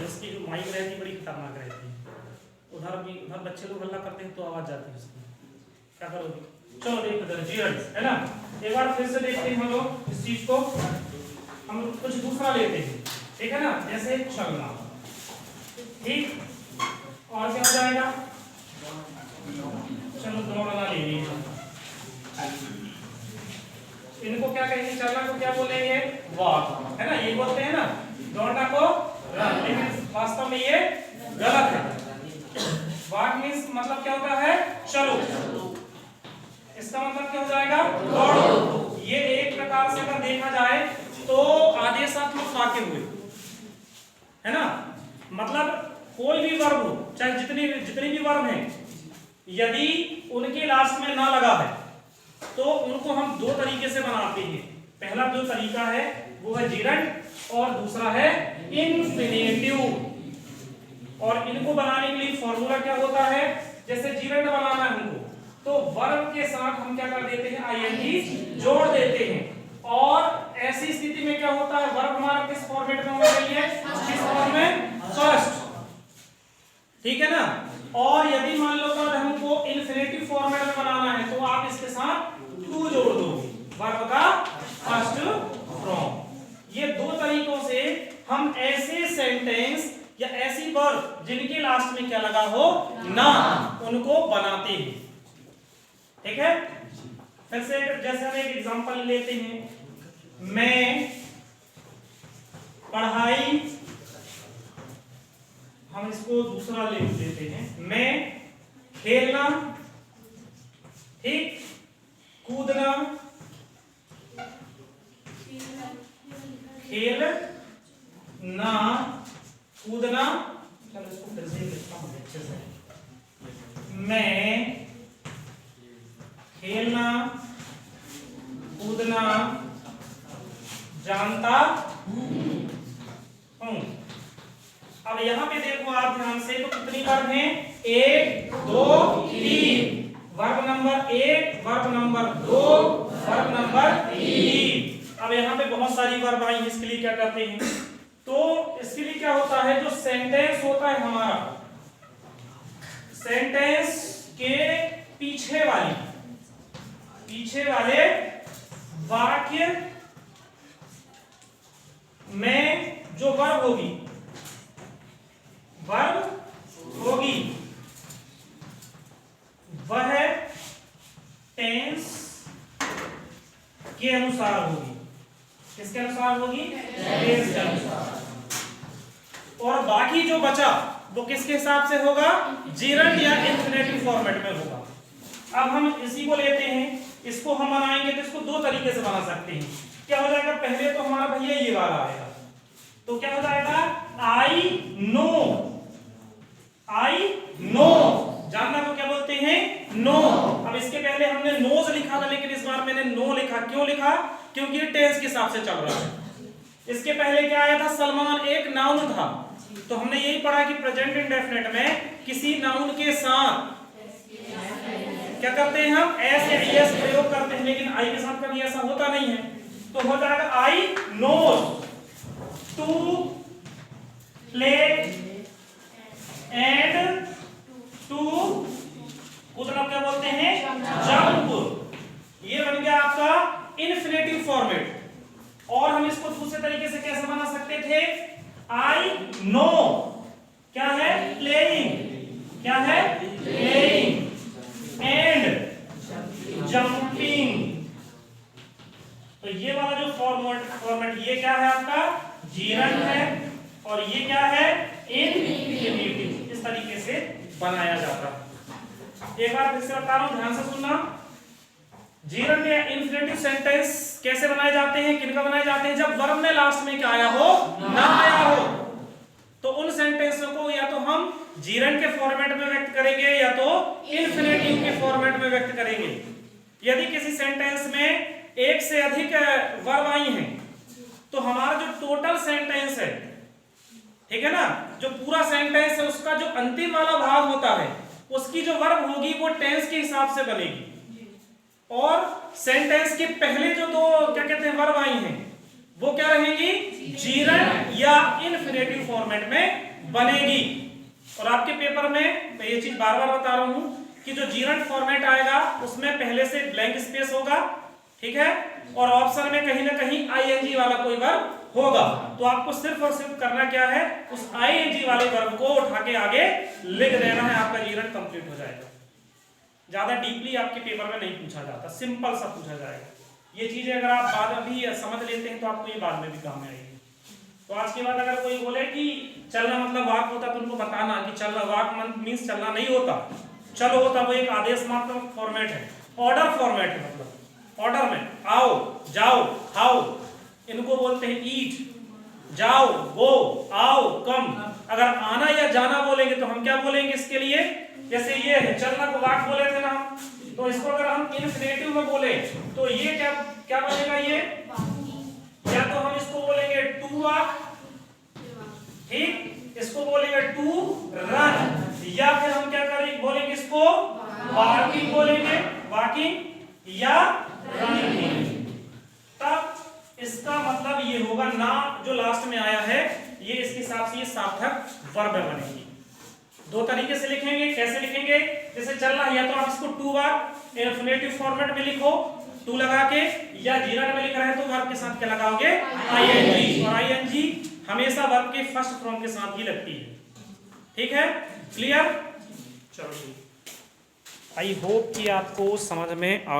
इसकी जो माइक रहती है बड़ी खतरनाक रहती है, उधर बच्चे लोग हल्ला करते हैं तो आवाज जाती है उसकी, क्या करोगे? चलो देखो इधर जीरंड्स है ना, एक बार फिर से देखते हैं हम लोग इस चीज को, हम कुछ दूसरा लेते हैं, ठीक है ना, जैसे चलना, ठीक, और क्या हो जाएगा? चलो दौड़ना ले लीजिए, इनको क्या कहेंगे? चलना को क्या बोलेंगे? वॉक, है ना, ये बोलते हैं ना, दौड़ना को रन, लेकिन वास्तव में ये गलत है। वॉक मींस मतलब क्या होता है? चलो, इसका मतलब क्या हो जाएगा? दौड़ो। ये एक प्रकार से अगर देखा जाए तो आदेशात्मक वाक्य हुए, है ना, मतलब कोई भी वर्ब हो, चाहे जितने भी वर्ब हैं, यदि उनके लास्ट में ना लगा है तो उनको हम दो तरीके से बनाते हैं। पहला जो तरीका है वो है जीरंड और दूसरा है इंफिनिटिव। और इनको बनाने के लिए फॉर्मूला क्या होता है? जैसे जीरंड बनाना है हमको तो वर्ब के साथ हम क्या कर देते हैं? आईएनजी जोड़ देते हैं। और ऐसी स्थिति में क्या होता है? वर्ब हमारा किस फॉर्मेट में होना चाहिए? किस फॉर्म में? फर्स्ट, ठीक है ना। और यदि मान लो वर्ब हमको इन्फिनिटिव फॉर्मेट में बनाना है तो आप इसके साथ टू जोड़ दोगे, वर्ब का फर्स्ट फॉर्म। ये दो तरीकों से हम ऐसे सेंटेंस या ऐसी वर्ब जिनके लास्ट में क्या लगा हो? ना, उनको बनाते हैं, ठीक है। फिर से जैसे हम एक एग्जांपल लेते हैं, मैं पढ़ाई, हम इसको दूसरा ले लेते हैं, मैं खेलना, ठीक, कूदना, खेलना, कूदना, चलो इसको फिर से लिखता हूं अच्छे से, मैं खेलना कूदना जानता हूं। अब यहाँ पे देखो आप ध्यान से, तो कितनी वर्ब हैं? 1 2 3। Verb number 1, verb number 2, verb number 3। अब यहाँ पे बहुत सारी वर्ब आई, इसके लिए क्या करते हैं? तो इसके लिए क्या होता है? जो सेंटेंस होता है हमारा, सेंटेंस के पीछे वाले वाक्य में जो वर्ब होगी वह टेंस के अनुसार होगी। किसके अनुसार होगी? टेंस के अनुसार। और बाकी जो बचा वो किसके हिसाब से होगा? जीरंड या इंफिनिटिव फॉर्मेट में होगा। अब हम इसी को लेते हैं, इसको हम बनाएंगे तो इसको दो तरीके से बना सकते हैं। क्या हो जाएगा? पहले तो हमारा भैया ये वाला आएगा, तो क्या हो जाएगा? आई नो, जानना को क्या बोलते हैं? नो। अब इसके पहले हमने नोज लिखा था, लेकिन इस बार मैंने नो लिखा। क्यों लिखा? क्योंकि ये टेंस के हिसाब से चल रहा है। इसके पहले क्या आया था? सलमान एक नाउन था, तो हमने यही पढ़ा कि प्रेजेंट इंडेफिनिट में किसी नाउन के साथ क्या करते हैं? हम एस या ईएस प्रयोग करते हैं, लेकिन आई के साथ कभी ऐसा होता नहीं है। तो हो जाएगा I knows to play and to कूदना क्या बोलते हैं? जंप। ये बन गया आपका इन्फिनिटिव फॉर्मेट। और हम इसको दूसरे तरीके से कैसे बना सकते थे? आई नो क्या है? प्लेइंग, क्या है? Playing and jumping. तो ये वाला जो फॉर्मेट ये क्या है आपका? जीरंड है, और ये क्या है? इन्फिनिटिव। इस तरीके से बनाया जाता है। एक बार फिर से बता रहा हूं, ध्यान से सुनना। जीरंड या इन्फिनिटिव सेंटेंस कैसे बनाए जाते हैं? किनका बनाए जाते हैं? जब वर्ब में लास्ट में क्या आया हो? ना आया हो। तो उन सेंटेंसों को या तो हम जीरंड के फॉर्मेट में व्यक्त करेंगे या तो इन्फिनिटिव के फॉर्मेट में व्यक्त करेंगे। यदि किसी सेंटेंस में एक से अधिक वर्ब आई हैं तो हमारा जो टोटल सेंटेंस है, ठीक है ना, जो पूरा सेंटेंस है उसका जो अंतिम वाला भाग होता है उसकी जो वर्ब होगी वो टेंस के हिसाब से बनेगी। और सेंटेंस के पहले जो दो क्या कहते हैं वर्ब आई हैं वो क्या रहेंगी, जीरंड या इन्फिनेटिव फॉर्मेट में बनेगी। और आपके पेपर में मैं ये चीज बार बार बता रहा हूं कि जो जीरंड फॉर्मेट आएगा उसमें पहले से ब्लैंक स्पेस होगा, ठीक है, और ऑप्शन में कहीं ना कहीं आईएनजी वाला कोई वर्ब होगा। तो आपको सिर्फ और सिर्फ करना क्या है, उस आईएनजी वाले वर्ब को उठा के आगे लिख देना है, आपका जीरंड कंप्लीट हो जाएगा। ज्यादा डीपली आपके पेपर में नहीं पूछा जाता, सिंपल सा पूछा जाएगा। ये चीजें अगर आप बाद में भी समझ लेते हैं तो आपको ये बाद में भी काम में आएगी। तो आज के बाद अगर कोई बोले कि चलना मतलब वाक होता तो उनको बताना कि चलना वाक मीन्स चलना नहीं होता, चलो होता वो एक आदेश मात्र फॉर्मेट है, ऑर्डर फॉर्मेट है। मतलब ऑर्डर में आओ, जाओ, खाओ, इनको बोलते हैं ईट, जाओ, गो, आओ, कम। अगर आना या जाना बोलेंगे तो हम क्या बोलेंगे इसके लिए, जैसे ये है चलना को वाक बोले थे ना, तो इसको अगर हम इन्फिनेटिव में बोले तो ये क्या क्या बनेगा, ये या तो हम इसको बोलेंगे टू वॉक, ठीक, इसको बोलेंगे टू रन, या फिर हम क्या करेंगे बोलेंगे इसको वॉकिंग बोलेंगे, वॉकिंग या रनिंग। तब इसका मतलब ये होगा ना, जो लास्ट में आया है ये इसके हिसाब से ये सार्थक वर्ब बनेगी। दो तरीके से लिखेंगे, कैसे लिखेंगे, जैसे चलना या तो आप इसको टू वर्ब इन्फिनेटिव फॉर्मेट में लिखो टू लगा के, या जीरंड में लिख रहे हैं तो वर्ब के साथ क्या लगाओगे, आईएनजी, और आईएनजी हमेशा वर्ब के फर्स्ट फॉर्म के साथ ही लगती है, ठीक है, क्लियर। चलो ठीक, आई होप कि आपको समझ में आ